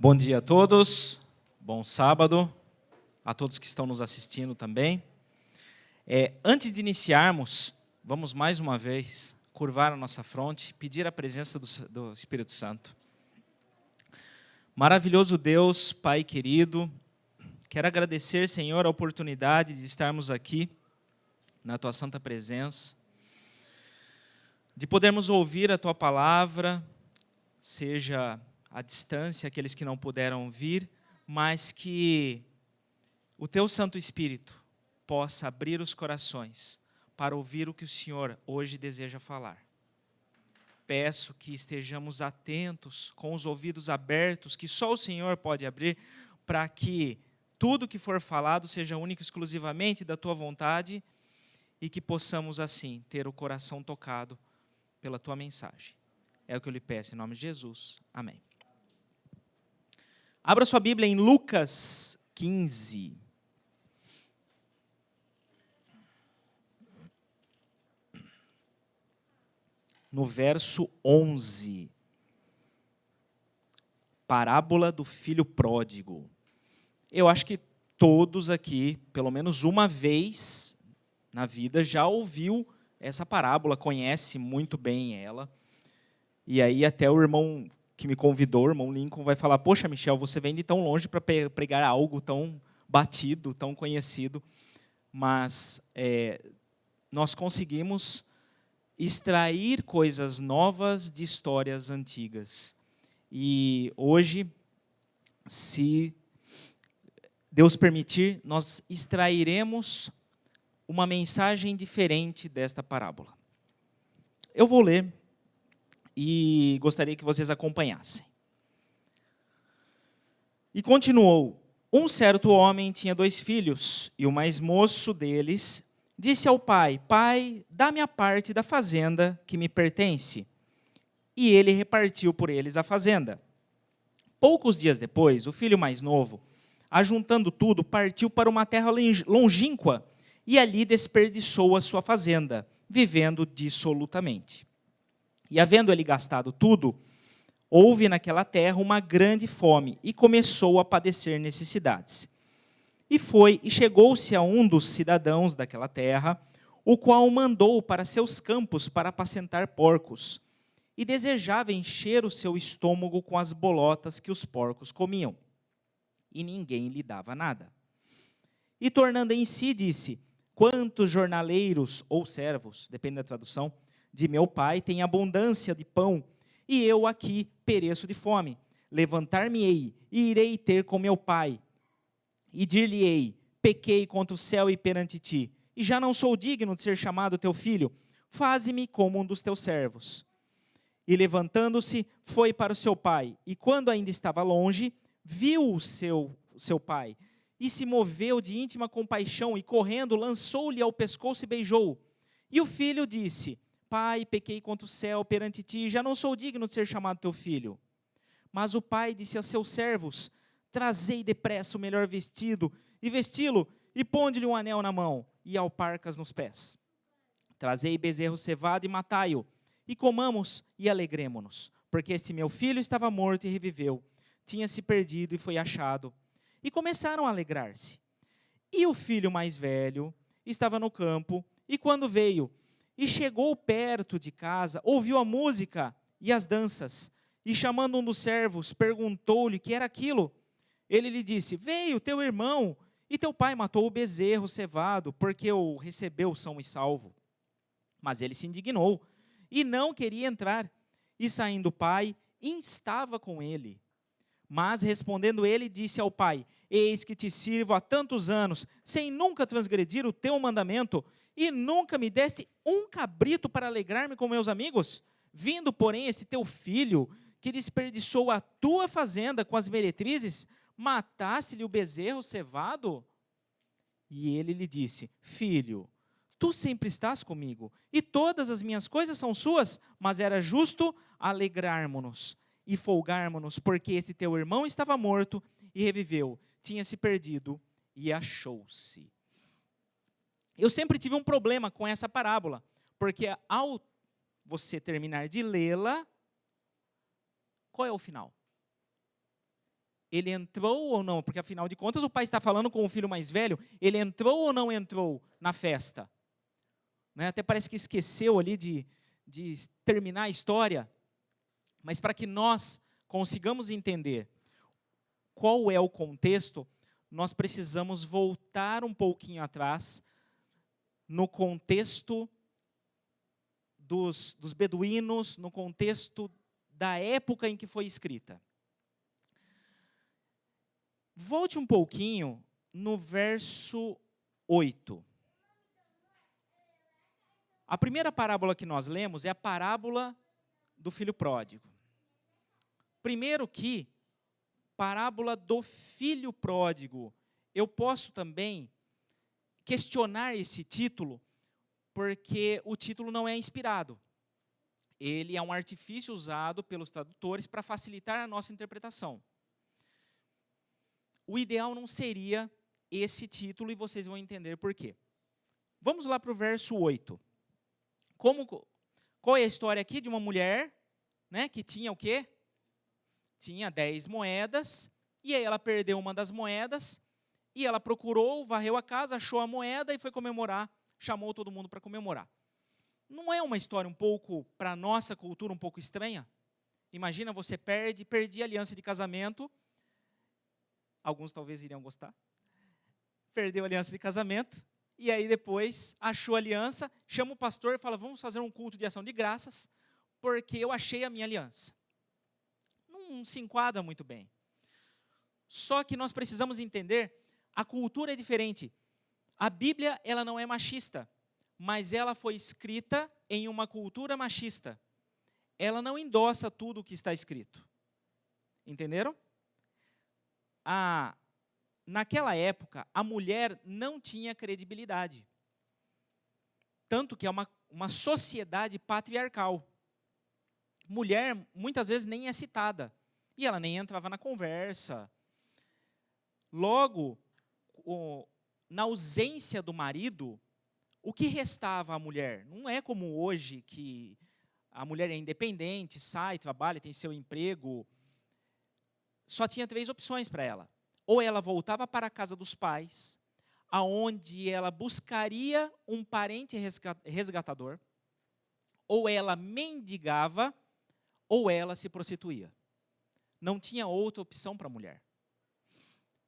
Bom dia a todos, bom sábado, a todos que estão nos assistindo também. Antes de iniciarmos, vamos mais uma vez curvar a nossa fronte, pedir a presença do Espírito Santo. Maravilhoso Deus, Pai querido, quero agradecer, Senhor, a oportunidade de estarmos aqui na Tua santa presença, de podermos ouvir a Tua palavra, seja à distância, aqueles que não puderam vir, mas que o Teu Santo Espírito possa abrir os corações para ouvir o que o Senhor hoje deseja falar. Peço que estejamos atentos, com os ouvidos abertos, que só o Senhor pode abrir, para que tudo que for falado seja único e exclusivamente da Tua vontade e que possamos, assim, ter o coração tocado pela Tua mensagem. É o que eu lhe peço, em nome de Jesus. Amém. Abra sua Bíblia em Lucas 15. No verso 11. Parábola do filho pródigo. Eu acho que todos aqui, pelo menos uma vez na vida, já ouviu essa parábola, conhece muito bem ela. E aí até o irmão que me convidou, o irmão Lincoln, vai falar: poxa, Michel, você vem de tão longe para pregar algo tão batido, tão conhecido. Mas nós conseguimos extrair coisas novas de histórias antigas. E hoje, se Deus permitir, nós extrairemos uma mensagem diferente desta parábola. Eu vou ler e gostaria que vocês acompanhassem. E continuou: um certo homem tinha 2 filhos, e o mais moço deles disse ao pai: pai, dá-me a parte da fazenda que me pertence. E ele repartiu por eles a fazenda. Poucos dias depois, o filho mais novo, ajuntando tudo, partiu para uma terra longínqua, e ali desperdiçou a sua fazenda, vivendo dissolutamente. E havendo ele gastado tudo, houve naquela terra uma grande fome, e começou a padecer necessidades. E chegou-se a um dos cidadãos daquela terra, o qual o mandou para seus campos para apacentar porcos, e desejava encher o seu estômago com as bolotas que os porcos comiam. E ninguém lhe dava nada. E tornando em si, disse: quantos jornaleiros ou servos, depende da tradução, de meu pai têm abundância de pão, e eu aqui pereço de fome. Levantar-me-ei e irei ter com meu pai, e dir-lhe-ei: pequei contra o céu e perante ti, e já não sou digno de ser chamado teu filho, faze-me como um dos teus servos. E levantando-se, foi para o seu pai, e quando ainda estava longe, viu o seu pai, e se moveu de íntima compaixão, e correndo, lançou-lhe ao pescoço e beijou. E o filho disse: pai, pequei contra o céu perante ti, já não sou digno de ser chamado teu filho. Mas o pai disse aos seus servos: trazei depressa o melhor vestido, e vesti-lo, e ponde-lhe um anel na mão, e alparcas nos pés. Trazei bezerro cevado e matai-o, e comamos e alegremo-nos, porque este meu filho estava morto e reviveu, tinha se perdido e foi achado. E começaram a alegrar-se. E o filho mais velho estava no campo, e quando veio e chegou perto de casa, ouviu a música e as danças, e chamando um dos servos, perguntou-lhe o que era aquilo. Ele lhe disse: veio teu irmão, e teu pai matou o bezerro cevado, porque o recebeu são e salvo. Mas ele se indignou, e não queria entrar. E saindo o pai, instava com ele. Mas respondendo ele, disse ao pai: eis que te sirvo há tantos anos, sem nunca transgredir o teu mandamento, e nunca me deste um cabrito para alegrar-me com meus amigos? Vindo, porém, esse teu filho, que desperdiçou a tua fazenda com as meretrizes, mataste-lhe o bezerro cevado? E ele lhe disse: filho, tu sempre estás comigo, e todas as minhas coisas são suas, mas era justo alegrarmos-nos e folgarmos-nos, porque este teu irmão estava morto e reviveu, tinha se perdido e achou-se. Eu sempre tive um problema com essa parábola, porque ao você terminar de lê-la, qual é o final? Ele entrou ou não? Porque, afinal de contas, o pai está falando com o filho mais velho. Ele entrou ou não entrou na festa? Né? Até parece que esqueceu ali de terminar a história. Mas para que nós consigamos entender qual é o contexto, nós precisamos voltar um pouquinho atrás no contexto dos beduínos, no contexto da época em que foi escrita. Volte um pouquinho no verso 8. A primeira parábola que nós lemos é a parábola do filho pródigo. Primeiro que, parábola do filho pródigo. Eu posso também questionar esse título, porque o título não é inspirado. Ele é um artifício usado pelos tradutores para facilitar a nossa interpretação. O ideal não seria esse título, e vocês vão entender por quê. Vamos lá para o verso 8. Qual é a história aqui de uma mulher, né, que tinha o quê? Tinha 10 moedas, e aí ela perdeu uma das moedas, e ela procurou, varreu a casa, achou a moeda e foi comemorar, chamou todo mundo para comemorar. Não é uma história um pouco, para a nossa cultura, um pouco estranha? Imagina, você perdi a aliança de casamento, alguns talvez iriam gostar, perdeu a aliança de casamento, e aí depois achou a aliança, chama o pastor e fala, vamos fazer um culto de ação de graças, porque eu achei a minha aliança. Não se enquadra muito bem. Só que nós precisamos entender, a cultura é diferente. A Bíblia, ela não é machista, mas ela foi escrita em uma cultura machista. Ela não endossa tudo o que está escrito. Entenderam? Naquela época, a mulher não tinha credibilidade. Tanto que é uma sociedade patriarcal. Mulher, muitas vezes, nem é citada. E ela nem entrava na conversa. Logo, na ausência do marido, o que restava à mulher? Não é como hoje, que a mulher é independente, sai, trabalha, tem seu emprego. Só tinha 3 opções para ela. Ou ela voltava para a casa dos pais, aonde ela buscaria um parente resgatador, ou ela mendigava, ou ela se prostituía. Não tinha outra opção para a mulher.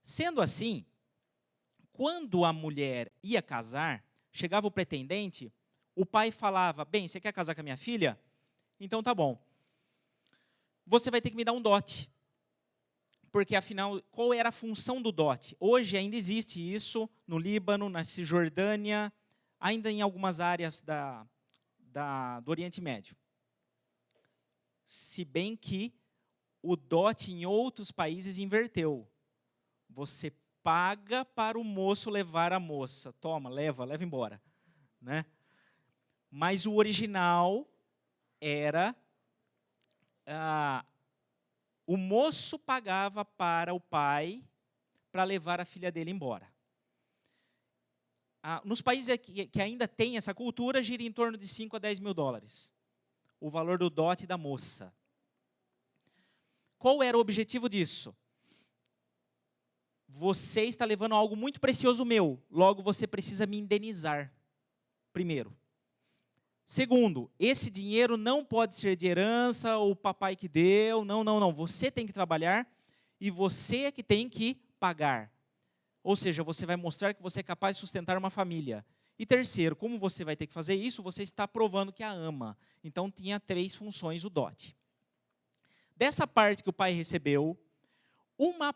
Sendo assim, quando a mulher ia casar, chegava o pretendente, o pai falava, bem, você quer casar com a minha filha? Então tá bom. Você vai ter que me dar um dote. Porque, afinal, qual era a função do dote? Hoje ainda existe isso no Líbano, na Cisjordânia, ainda em algumas áreas do Oriente Médio. Se bem que o dote em outros países inverteu. Você paga para o moço levar a moça. Toma, leva embora. Né? Mas o original era... o moço pagava para o pai para levar a filha dele embora. Nos países que ainda tem essa cultura, gira em torno de 5 a 10 mil dólares. O valor do dote da moça. Qual era o objetivo disso? Você está levando algo muito precioso meu, logo você precisa me indenizar, primeiro. Segundo, esse dinheiro não pode ser de herança ou o papai que deu, não. Você tem que trabalhar e você é que tem que pagar. Ou seja, você vai mostrar que você é capaz de sustentar uma família. E terceiro, como você vai ter que fazer isso, você está provando que a ama. Então, tinha 3 funções o dote. Dessa parte que o pai recebeu, uma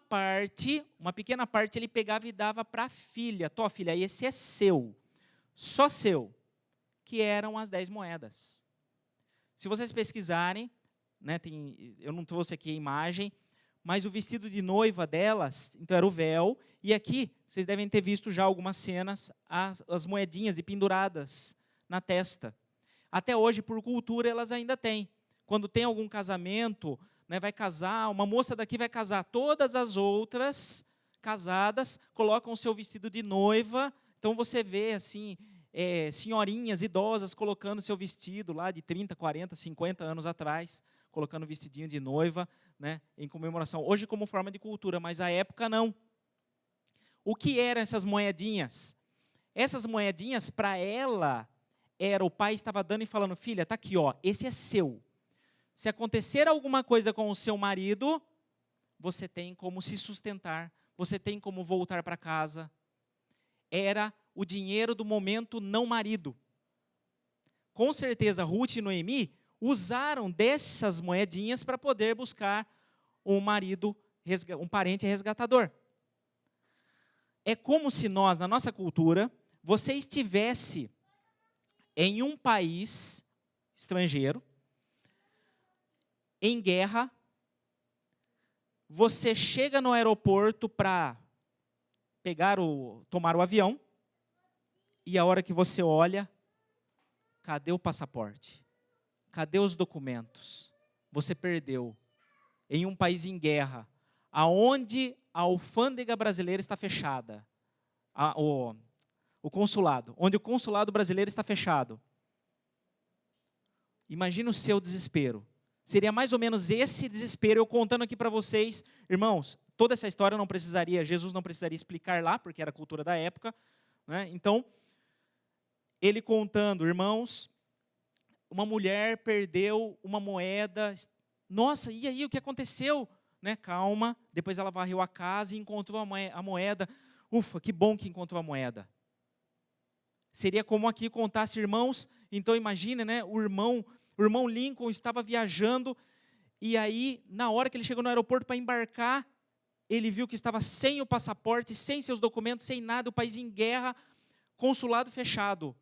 pequena parte, ele pegava e dava para a filha. Tó, filha, esse é seu, só seu. Que eram as 10 moedas. Se vocês pesquisarem, né, eu não trouxe aqui a imagem, mas o vestido de noiva delas, então era o véu, e aqui vocês devem ter visto já algumas cenas, as moedinhas penduradas na testa. Até hoje, por cultura, elas ainda têm. Quando tem algum casamento, né, vai casar, uma moça daqui vai casar, todas as outras casadas colocam o seu vestido de noiva, então você vê assim... senhorinhas idosas colocando seu vestido lá de 30, 40, 50 anos atrás, colocando vestidinho de noiva, né, em comemoração. Hoje como forma de cultura, mas à época não. O que eram essas moedinhas? Essas moedinhas, para ela, o pai estava dando e falando, filha, está aqui, ó, esse é seu. Se acontecer alguma coisa com o seu marido, você tem como se sustentar, você tem como voltar para casa. Era o dinheiro do momento não marido. Com certeza, Ruth e Noemi usaram dessas moedinhas para poder buscar um marido, um parente resgatador. É como se nós, na nossa cultura, você estivesse em um país estrangeiro, em guerra, você chega no aeroporto para tomar o avião, e a hora que você olha, cadê o passaporte? Cadê os documentos? Você perdeu. Em um país em guerra, aonde a alfândega brasileira está fechada, o consulado, onde o consulado brasileiro está fechado. Imagina o seu desespero. Seria mais ou menos esse desespero, eu contando aqui para vocês, irmãos, toda essa história Jesus não precisaria explicar lá, porque era a cultura da época, né? Então, ele contando, irmãos, uma mulher perdeu uma moeda, nossa, e aí, o que aconteceu? Né? Calma, depois ela varreu a casa e encontrou a moeda, ufa, que bom que encontrou a moeda. Seria como aqui contasse, irmãos, então imagine, né, o irmão Lincoln estava viajando, e aí, na hora que ele chegou no aeroporto para embarcar, ele viu que estava sem o passaporte, sem seus documentos, sem nada, o país em guerra, consulado fechado.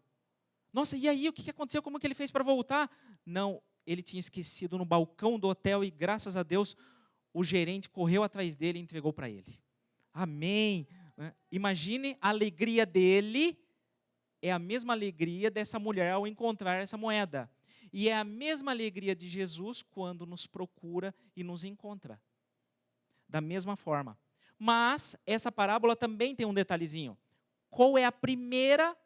Nossa, e aí, o que aconteceu? Como que ele fez para voltar? Não, ele tinha esquecido no balcão do hotel, e graças a Deus, o gerente correu atrás dele e entregou para ele. Amém. Imagine a alegria dele, é a mesma alegria dessa mulher ao encontrar essa moeda. E é a mesma alegria de Jesus quando nos procura e nos encontra. Da mesma forma. Mas essa parábola também tem um detalhezinho. Qual é a primeira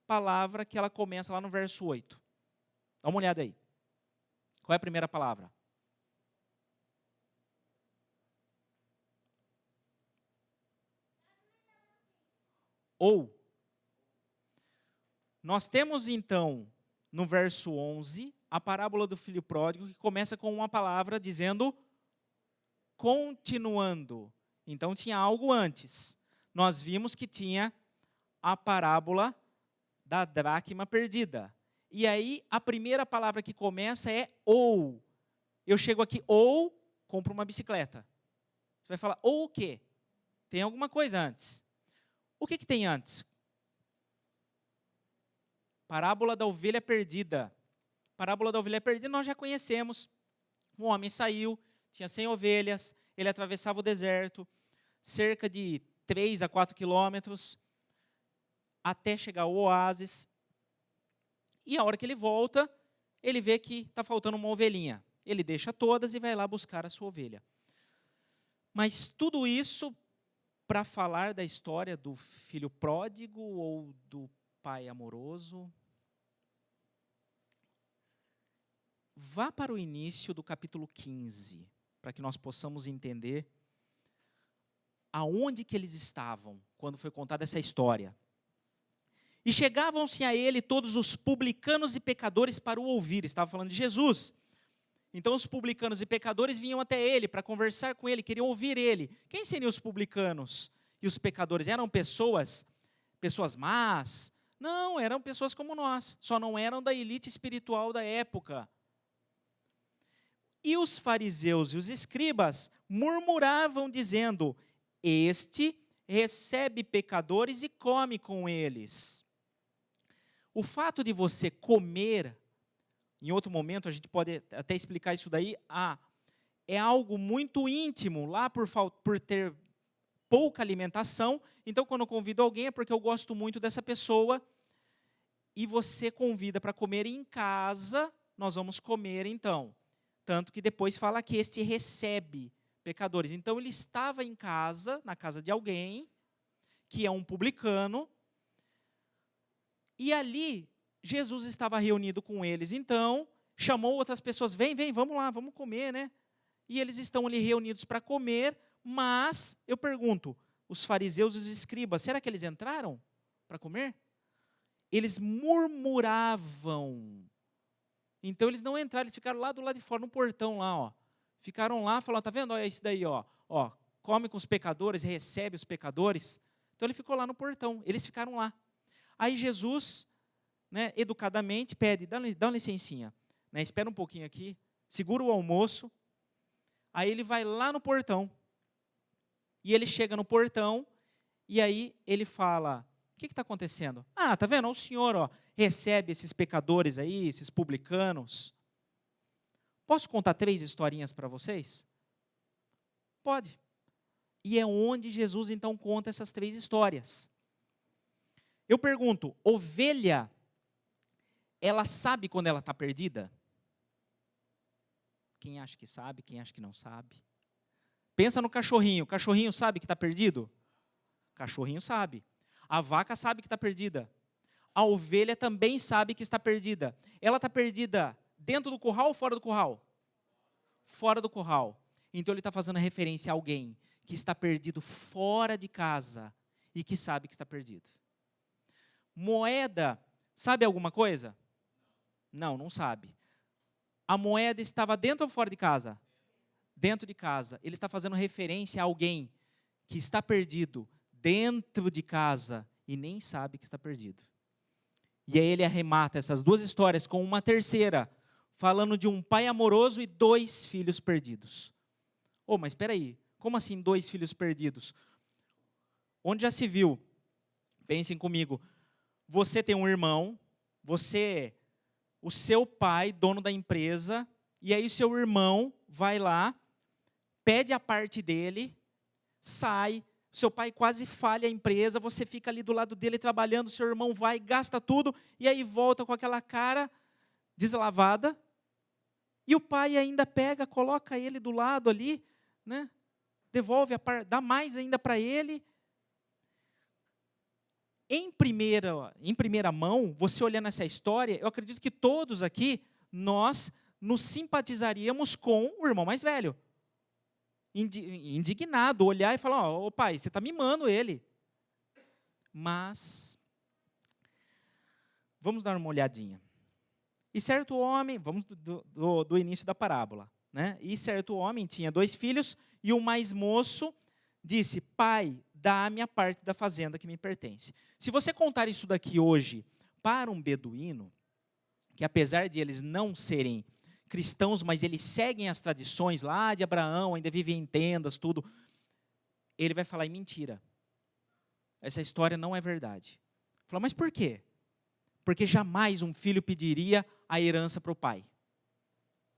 palavra que ela começa lá no verso 8? Dá uma olhada aí. Qual é a primeira palavra? Ou. Nós temos então, no verso 11, a parábola do filho pródigo, que começa com uma palavra dizendo continuando. Então tinha algo antes. Nós vimos que tinha a parábola da dracma perdida. E aí a primeira palavra que começa é ou. Eu chego aqui ou compro uma bicicleta. Você vai falar, ou o quê? Tem alguma coisa antes. O que tem antes? Parábola da ovelha perdida. Parábola da ovelha perdida nós já conhecemos. Um homem saiu, tinha 100 ovelhas, ele atravessava o deserto, cerca de 3 a 4 quilômetros, até chegar ao oásis. E a hora que ele volta, ele vê que está faltando uma ovelhinha. Ele deixa todas e vai lá buscar a sua ovelha. Mas tudo isso para falar da história do filho pródigo ou do pai amoroso. Vá para o início do capítulo 15, para que nós possamos entender aonde que eles estavam quando foi contada essa história. E chegavam-se a ele todos os publicanos e pecadores para o ouvir. Estava falando de Jesus. Então os publicanos e pecadores vinham até ele para conversar com ele, queriam ouvir ele. Quem seriam os publicanos e os pecadores? Eram pessoas más? Não, eram pessoas como nós, só não eram da elite espiritual da época. E os fariseus e os escribas murmuravam dizendo, este recebe pecadores e come com eles. O fato de você comer, em outro momento a gente pode até explicar isso daí, é algo muito íntimo, lá por ter pouca alimentação, então quando eu convido alguém é porque eu gosto muito dessa pessoa, e você convida para comer em casa, nós vamos comer então. Tanto que depois fala que este recebe pecadores. Então ele estava em casa, na casa de alguém, que é um publicano, e ali Jesus estava reunido com eles. Então chamou outras pessoas, vem, vamos lá, vamos comer, né? E eles estão ali reunidos para comer, mas, eu pergunto, os fariseus e os escribas, será que eles entraram para comer? Eles murmuravam. Então eles não entraram, eles ficaram lá do lado de fora, no portão lá, ó. Ficaram lá, falaram, tá vendo? Olha esse daí, ó. Come com os pecadores, recebe os pecadores. Então ele ficou lá no portão, eles ficaram lá. Aí Jesus, né, educadamente, pede, dá uma licencinha, né, espera um pouquinho aqui, segura o almoço. Aí ele vai lá no portão, e ele chega no portão, e aí ele fala, o que está acontecendo? Ah, tá vendo? O senhor, ó, recebe esses pecadores aí, esses publicanos. Posso contar 3 historinhas para vocês? Pode. E é onde Jesus então conta essas 3 histórias. Eu pergunto, ovelha, ela sabe quando ela está perdida? Quem acha que sabe, quem acha que não sabe? Pensa no cachorrinho. O cachorrinho sabe que está perdido? O cachorrinho sabe. A vaca sabe que está perdida. A ovelha também sabe que está perdida. Ela está perdida dentro do curral ou fora do curral? Fora do curral. Então ele está fazendo referência a alguém que está perdido fora de casa e que sabe que está perdido. Moeda, sabe alguma coisa? Não sabe. A moeda estava dentro ou fora de casa? Dentro de casa. Ele está fazendo referência a alguém que está perdido dentro de casa e nem sabe que está perdido. E aí ele arremata essas 2 histórias com uma terceira, falando de um pai amoroso e 2 filhos perdidos. Mas espera aí, como assim 2 filhos perdidos? Onde já se viu? Pensem comigo. Você tem um irmão, o seu pai, dono da empresa, e aí o seu irmão vai lá, pede a parte dele, sai, seu pai quase falha a empresa, você fica ali do lado dele trabalhando, seu irmão vai, gasta tudo, e aí volta com aquela cara deslavada, e o pai ainda pega, coloca ele do lado ali, né? Devolve a parte, dá mais ainda para ele. Em primeira mão, você olhando essa história, eu acredito que todos aqui, nós nos simpatizaríamos com o irmão mais velho. Indignado, olhar e falar, ô pai, você está mimando ele. Mas, vamos dar uma olhadinha. E certo homem, vamos do início da parábola, né? E certo homem tinha 2 filhos, e o mais moço disse, pai, dá-me a parte da fazenda que me pertence. Se você contar isso daqui hoje para um beduíno, que apesar de eles não serem cristãos, mas eles seguem as tradições lá de Abraão, ainda vivem em tendas, tudo, ele vai falar, mentira. Essa história não é verdade. Fala, mas por quê? Porque jamais um filho pediria a herança para o pai.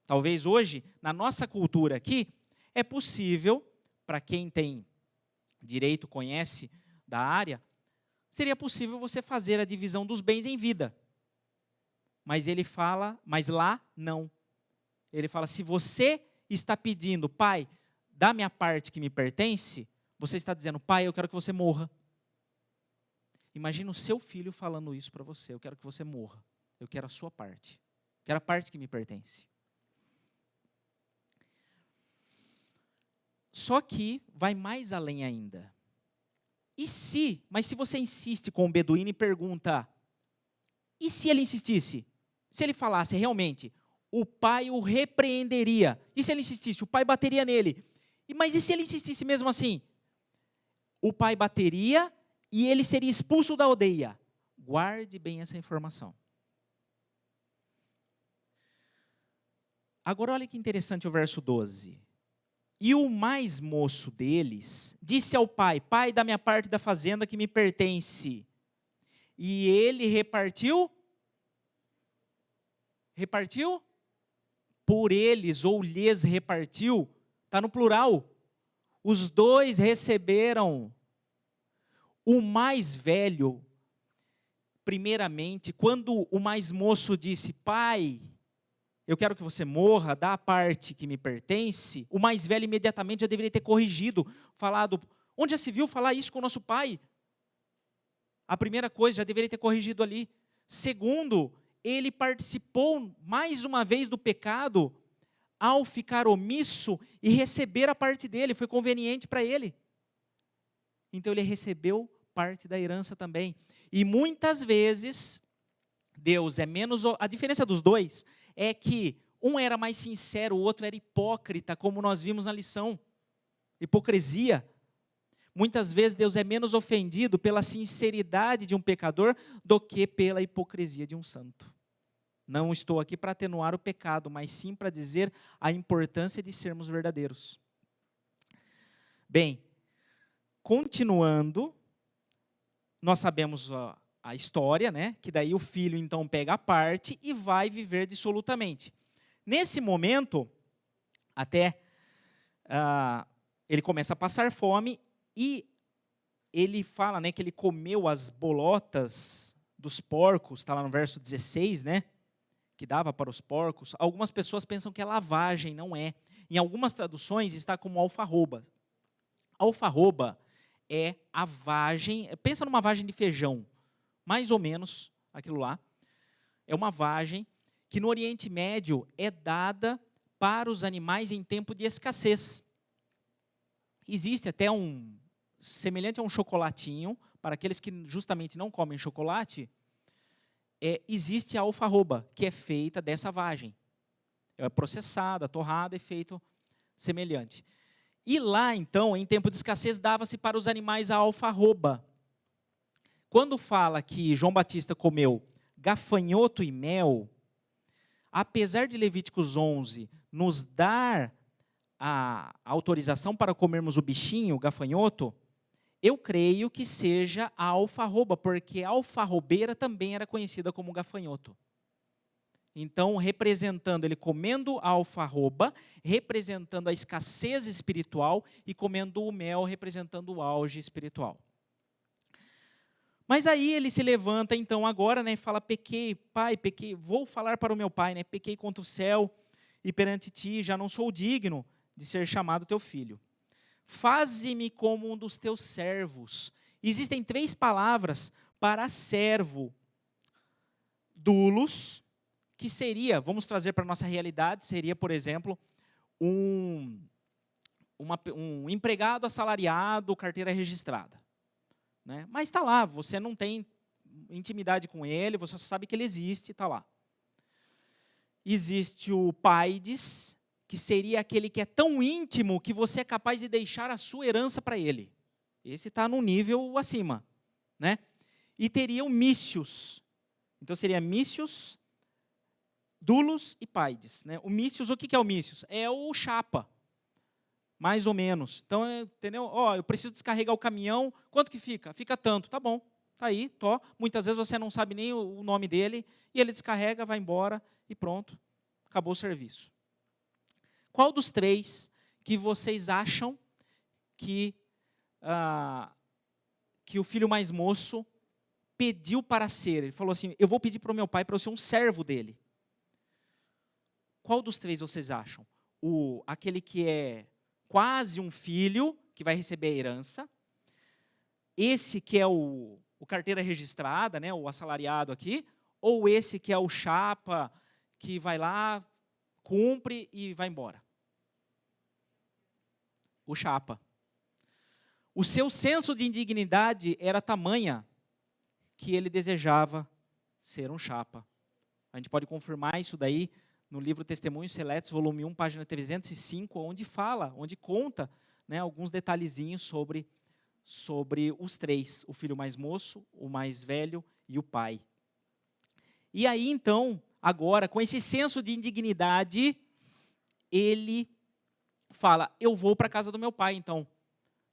Talvez hoje, na nossa cultura aqui, é possível, para quem tem direito, conhece da área, seria possível você fazer a divisão dos bens em vida. Mas ele fala, mas lá não. Ele fala, se você está pedindo, pai, dá minha parte que me pertence, você está dizendo, pai, eu quero que você morra. Imagina o seu filho falando isso para você, eu quero que você morra, eu quero a sua parte, eu quero a parte que me pertence. Só que vai mais além ainda. Mas se você insiste com o beduíno e pergunta, e se ele insistisse? Se ele falasse realmente, o pai o repreenderia. E se ele insistisse? O pai bateria nele. Mas e se ele insistisse mesmo assim? O pai bateria e ele seria expulso da aldeia. Guarde bem essa informação. Agora olha que interessante o verso 12. E o mais moço deles disse ao pai, pai, dá minha parte da fazenda que me pertence. E ele repartiu por eles, ou lhes repartiu, está no plural. Os 2 receberam. O mais velho, primeiramente, quando o mais moço disse, pai, eu quero que você morra, dá a parte que me pertence, o mais velho imediatamente já deveria ter corrigido, falado, onde já se viu falar isso com o nosso pai? A primeira coisa, já deveria ter corrigido ali. Segundo, ele participou mais uma vez do pecado ao ficar omisso e receber a parte dele, foi conveniente para ele. Então ele recebeu parte da herança também. E muitas vezes, Deus é menos... A diferença dos dois é que um era mais sincero, o outro era hipócrita, como nós vimos na lição. Hipocrisia. Muitas vezes Deus é menos ofendido pela sinceridade de um pecador do que pela hipocrisia de um santo. Não estou aqui para atenuar o pecado, mas sim para dizer a importância de sermos verdadeiros. Bem, continuando, nós sabemos a história, né? Que daí o filho então pega a parte e vai viver dissolutamente. Nesse momento, até ele começa a passar fome e ele fala, né, que ele comeu as bolotas dos porcos, está lá no verso 16, né? Que dava para os porcos. Algumas pessoas pensam que é lavagem, não é. Em algumas traduções está como alfarroba. Alfarroba é a vagem, pensa numa vagem de feijão, mais ou menos aquilo lá. É uma vagem que no Oriente Médio é dada para os animais em tempo de escassez. Existe até semelhante a um chocolatinho, para aqueles que justamente não comem chocolate, existe a alfarroba, que é feita dessa vagem. É processada, torrada e feito semelhante. E lá, então, em tempo de escassez, dava-se para os animais a alfarroba. Quando fala que João Batista comeu gafanhoto e mel, apesar de Levíticos 11 nos dar a autorização para comermos o bichinho, o gafanhoto, eu creio que seja a alfarroba, porque a alfarrobeira também era conhecida como gafanhoto. Então, representando, ele comendo a alfarroba, representando a escassez espiritual, e comendo o mel, representando o auge espiritual. Mas aí ele se levanta, então, agora, né, e fala, pequei, pai, pequei, vou falar para o meu pai, né, pequei contra o céu e perante ti, já não sou digno de ser chamado teu filho. Faze-me como um dos teus servos. Existem 3 palavras para servo. Doulos, que seria, vamos trazer para a nossa realidade, seria, por exemplo, um empregado assalariado, carteira registrada. Né? Mas está lá, você não tem intimidade com ele, você só sabe que ele existe, está lá. Existe o paides, que seria aquele que é tão íntimo que você é capaz de deixar a sua herança para ele. Esse está no nível acima. Né? E teria o mícios. Então seria mícios, doulos e paides. Né? O mícios, o que é o mícios? É o chapa, mais ou menos. Então, entendeu? Eu preciso descarregar o caminhão, quanto que fica? Fica tanto, tá bom, tá aí, tô. Muitas vezes você não sabe nem o nome dele, e ele descarrega, vai embora, e pronto, acabou o serviço. Qual dos 3 que vocês acham que o filho mais moço pediu para ser? Ele falou assim, eu vou pedir para o meu pai para eu ser um servo dele. Qual dos 3 vocês acham? Aquele que é quase um filho, que vai receber a herança. Esse que é o carteira registrada, né, o assalariado aqui. Ou esse que é o chapa, que vai lá, cumpre e vai embora. O chapa. O seu senso de indignidade era tamanha que ele desejava ser um chapa. A gente pode confirmar isso daí no livro Testemunhos Seletos, volume 1, página 305, onde conta, né, alguns detalhezinhos sobre os 3, o filho mais moço, o mais velho e o pai. E aí, então, agora, com esse senso de indignidade, ele fala, eu vou para a casa do meu pai, então.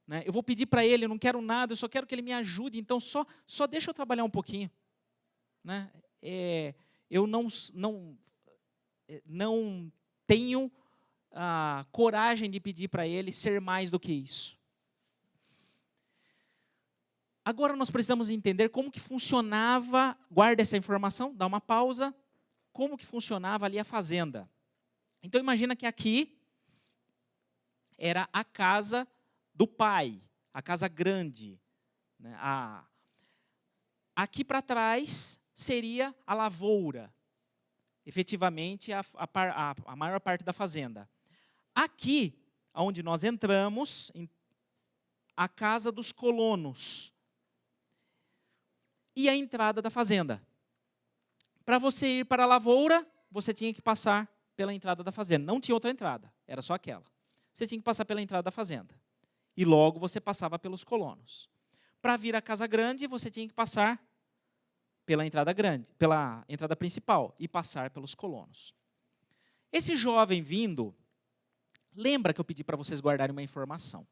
Né? Eu vou pedir para ele, eu não quero nada, eu só quero que ele me ajude, então só deixa eu trabalhar um pouquinho. Né? Eu não tenho coragem de pedir para ele ser mais do que isso. Agora nós precisamos entender como que funcionava, guarda essa informação, dá uma pausa, como que funcionava ali a fazenda. Então imagina que aqui era a casa do pai, a casa grande. Né? Aqui para trás seria a lavoura. efetivamente a maior parte da fazenda. Aqui, onde nós entramos, a casa dos colonos e a entrada da fazenda. Para você ir para a lavoura, você tinha que passar pela entrada da fazenda. Não tinha outra entrada, era só aquela. Você tinha que passar pela entrada da fazenda. E logo você passava pelos colonos. Para vir à casa grande, você tinha que passar pela entrada grande, pela entrada principal e passar pelos colonos. Esse jovem vindo, lembra que eu pedi para vocês guardarem uma informação.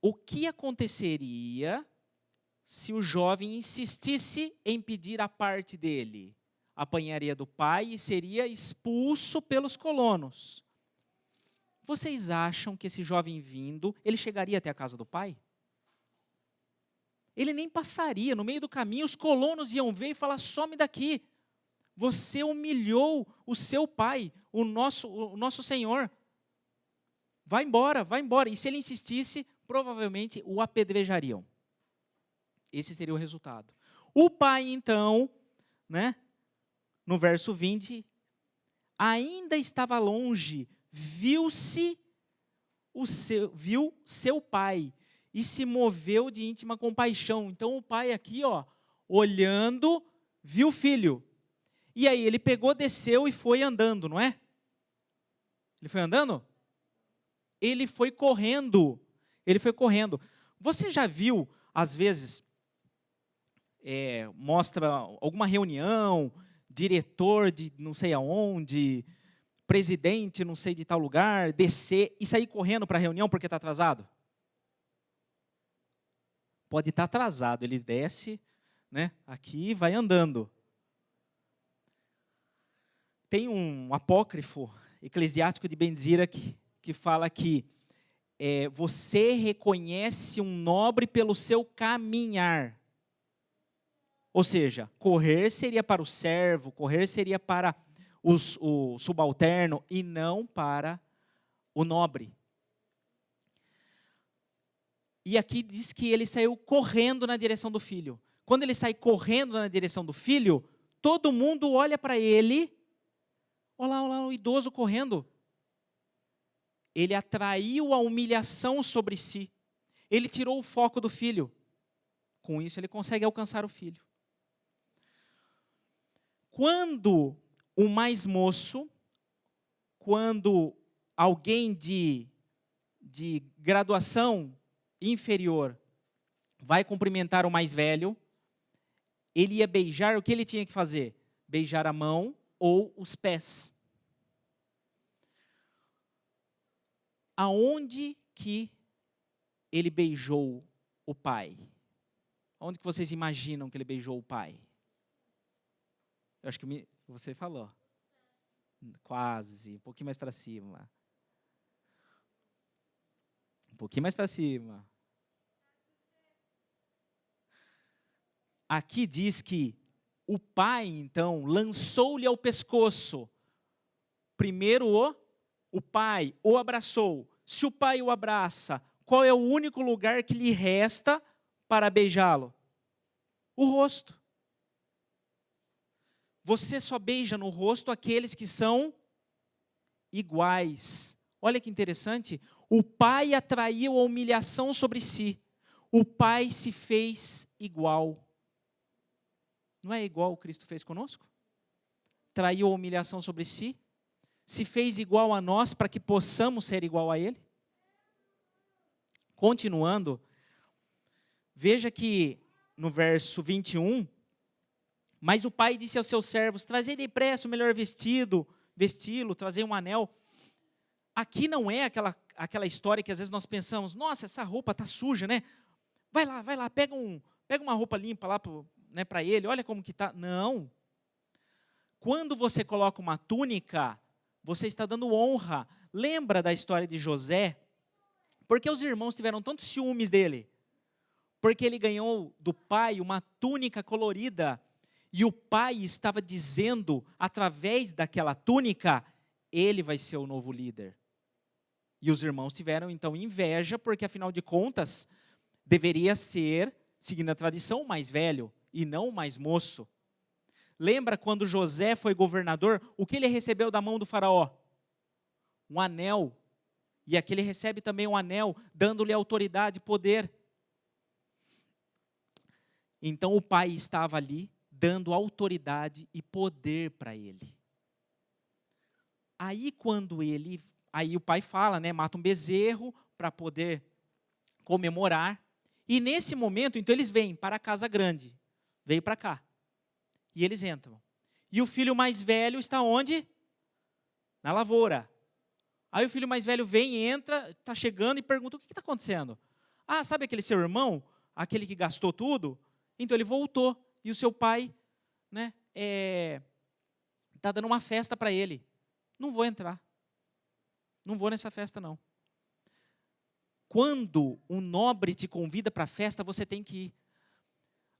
O que aconteceria se o jovem insistisse em pedir a parte dele? Apanharia do pai e seria expulso pelos colonos. Vocês acham que esse jovem vindo, ele chegaria até a casa do pai? Ele nem passaria, no meio do caminho, os colonos iam ver e falar, some daqui. Você humilhou o seu pai, o nosso Senhor. Vai embora, vai embora. E se ele insistisse, provavelmente o apedrejariam. Esse seria o resultado. O pai, então, no verso 20, ainda estava longe, viu seu pai e se moveu de íntima compaixão. Então o pai aqui, olhando, viu o filho. E aí ele pegou, desceu e foi andando, não é? Ele foi andando? Ele foi correndo. Ele foi correndo. Você já viu, às vezes, mostra alguma reunião, diretor de não sei aonde, presidente não sei de tal lugar, descer e sair correndo para a reunião porque está atrasado? Pode estar atrasado, ele desce, aqui e vai andando. Tem um apócrifo eclesiástico de Benzira que fala que você reconhece um nobre pelo seu caminhar. Ou seja, correr seria para o servo, correr seria para o subalterno e não para o nobre. E aqui diz que ele saiu correndo na direção do filho. Quando ele sai correndo na direção do filho, todo mundo olha para ele. Olha lá, o idoso correndo. Ele atraiu a humilhação sobre si. Ele tirou o foco do filho. Com isso, ele consegue alcançar o filho. Quando o mais moço, quando alguém de graduação inferior vai cumprimentar o mais velho, ele ia beijar, o que ele tinha que fazer? Beijar a mão ou os pés. Aonde que ele beijou o pai? Onde que vocês imaginam que ele beijou o pai? Eu acho que você falou. Quase, um pouquinho mais para cima. Um pouquinho mais para cima. Aqui diz que o pai, então, lançou-lhe ao pescoço. Primeiro o pai o abraçou. Se o pai o abraça, qual é o único lugar que lhe resta para beijá-lo? O rosto. Você só beija no rosto aqueles que são iguais. Olha que interessante. O pai atraiu a humilhação sobre si. O pai se fez igual. Não é igual o Cristo fez conosco? Traiu a humilhação sobre si. Se fez igual a nós para que possamos ser igual a Ele. Continuando, veja que no verso 21, mas o pai disse aos seus servos, trazei depressa o melhor vesti-lo, trazei um anel. Aqui não é aquela história que às vezes nós pensamos, nossa, essa roupa está suja, né? Vai lá, pega uma roupa limpa lá para ele, olha como que está. Não. Quando você coloca uma túnica, você está dando honra. Lembra da história de José? Porque os irmãos tiveram tantos ciúmes dele. Porque ele ganhou do pai uma túnica colorida. E o pai estava dizendo, através daquela túnica, ele vai ser o novo líder. E os irmãos tiveram então inveja, porque afinal de contas, deveria ser, seguindo a tradição, o mais velho, e não o mais moço. Lembra quando José foi governador? O que ele recebeu da mão do faraó? Um anel. E aqui ele recebe também um anel, dando-lhe autoridade e poder. Então o pai estava ali, dando autoridade e poder para ele. Aí o pai fala, né, mata um bezerro para poder comemorar. E nesse momento, então eles vêm para a casa grande. Veio para cá. E eles entram. E o filho mais velho está onde? Na lavoura. Aí o filho mais velho vem, entra, está chegando e pergunta, o que está acontecendo? Ah, sabe aquele seu irmão? Aquele que gastou tudo? Então ele voltou. E o seu pai, né, está dando uma festa para ele. Não vou entrar. Não vou nessa festa, não. Quando um nobre te convida para a festa, você tem que ir.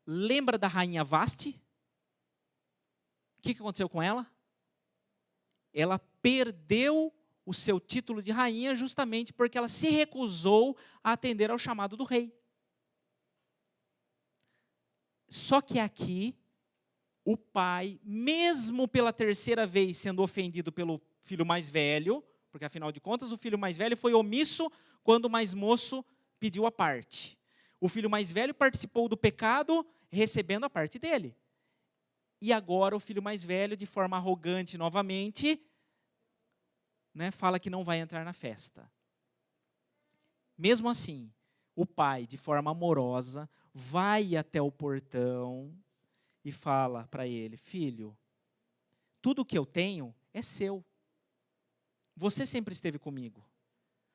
Lembra da rainha Vasti? O que aconteceu com ela? Ela perdeu o seu título de rainha justamente porque ela se recusou a atender ao chamado do rei. Só que aqui, o pai, mesmo pela terceira vez sendo ofendido pelo filho mais velho, porque afinal de contas o filho mais velho foi omisso quando o mais moço pediu a parte. O filho mais velho participou do pecado recebendo a parte dele. E agora o filho mais velho, de forma arrogante novamente, né, fala que não vai entrar na festa. Mesmo assim, o pai, de forma amorosa, vai até o portão e fala para ele, filho, tudo que eu tenho é seu. Você sempre esteve comigo.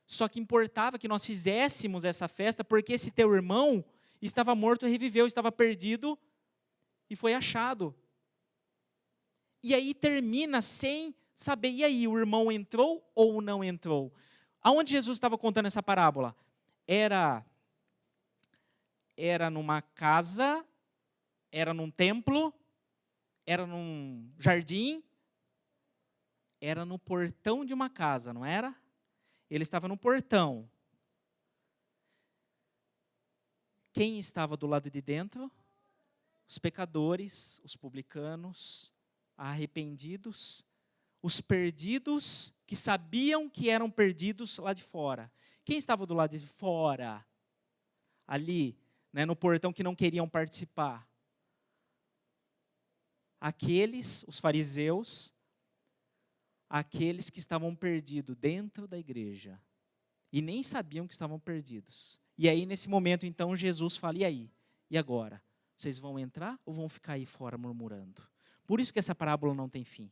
Só que importava que nós fizéssemos essa festa porque esse teu irmão estava morto e reviveu, estava perdido e foi achado. E aí termina sem saber, e aí, o irmão entrou ou não entrou? Aonde Jesus estava contando essa parábola? Era numa casa, era num templo, era num jardim, era no portão de uma casa, não era? Ele estava no portão. Quem estava do lado de dentro? Os pecadores, os publicanos, arrependidos, os perdidos que sabiam que eram perdidos lá de fora. Quem estava do lado de fora? Ali, né, no portão, que não queriam participar. Aqueles, os fariseus, aqueles que estavam perdidos dentro da igreja e nem sabiam que estavam perdidos. E aí, nesse momento, então, Jesus fala, e aí? E agora? Vocês vão entrar ou vão ficar aí fora murmurando? Por isso que essa parábola não tem fim.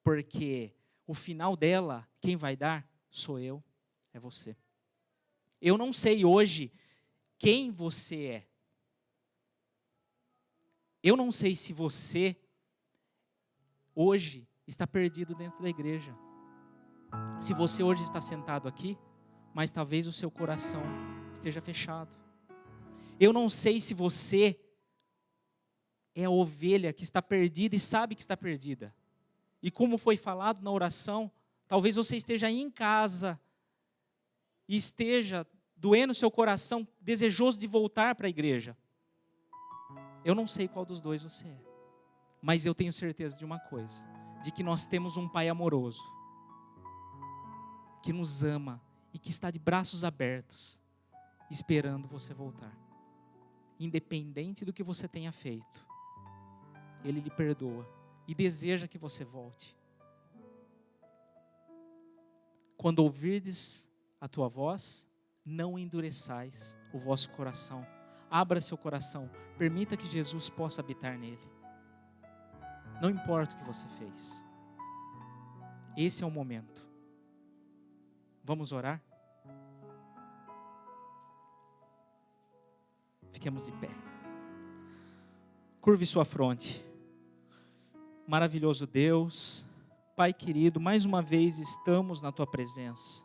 Porque o final dela, quem vai dar? Sou eu, é você. Eu não sei hoje quem você é. Eu não sei se você, hoje, está perdido dentro da igreja. Se você hoje está sentado aqui, mas talvez o seu coração esteja fechado. Eu não sei se você é a ovelha que está perdida e sabe que está perdida. E como foi falado na oração, talvez você esteja aí em casa e esteja doendo seu coração, desejoso de voltar para a igreja. Eu não sei qual dos dois você é, mas eu tenho certeza de uma coisa, de que nós temos um Pai amoroso, que nos ama e que está de braços abertos, esperando você voltar. Independente do que você tenha feito, Ele lhe perdoa e deseja que você volte. Quando ouvirdes a tua voz, não endureçais o vosso coração. Abra seu coração, permita que Jesus possa habitar nele. Não importa o que você fez. Esse é o momento. Vamos orar? Fiquemos de pé. Curve sua fronte. Maravilhoso Deus, Pai querido, mais uma vez estamos na Tua presença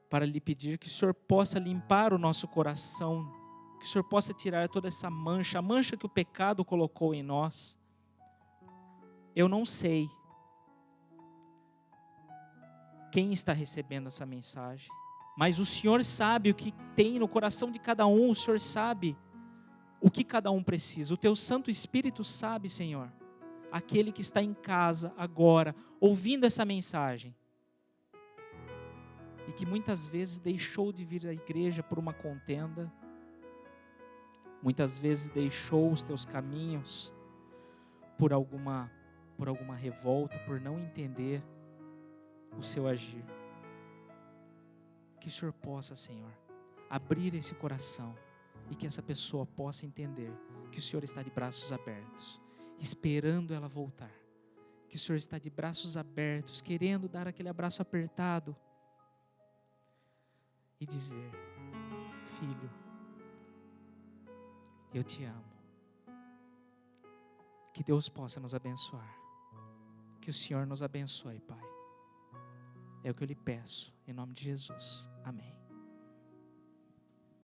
para lhe pedir que o Senhor possa limpar o nosso coração, que o Senhor possa tirar toda essa mancha, a mancha que o pecado colocou em nós. Eu não sei quem está recebendo essa mensagem, mas o Senhor sabe o que tem no coração de cada um, o Senhor sabe o que cada um precisa. O Teu Santo Espírito sabe, Senhor, aquele que está em casa agora, ouvindo essa mensagem, e que muitas vezes deixou de vir à igreja por uma contenda, muitas vezes deixou os Teus caminhos por alguma revolta, por não entender o Seu agir. Que o Senhor possa, Senhor, abrir esse coração e que essa pessoa possa entender que o Senhor está de braços abertos, esperando ela voltar. Que o Senhor está de braços abertos, querendo dar aquele abraço apertado e dizer: filho, eu te amo. Que Deus possa nos abençoar. Que o Senhor nos abençoe, Pai. É o que eu lhe peço, em nome de Jesus. Amém.